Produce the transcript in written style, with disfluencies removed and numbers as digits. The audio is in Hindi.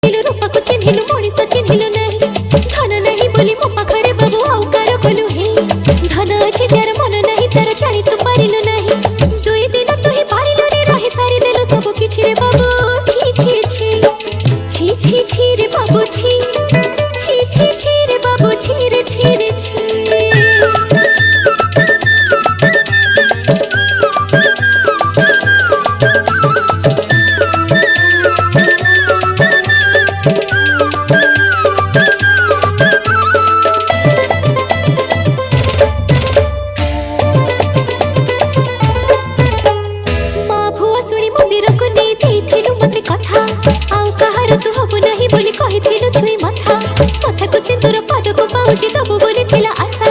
रूप को चिन्हिलु मनीष चिन्हिलु नहीं धन नहीं बोली मो पाखरे बाबू आउ कार कलु हे धन अछि जार मन नहीं तार जानी तू पारिलु नहीं दुई दिन तू ही पारिलु रे रही सारी देलु सब किछि रे बाबू छी छी छी छी छी छी रे बाबू छी छी छी छी रे बाबू छी रे छी रे छी तू हबु नहीं बोली कही छुई मथा मथा को सिंदूर पाद को पाउजी दबु बोली थिला आशा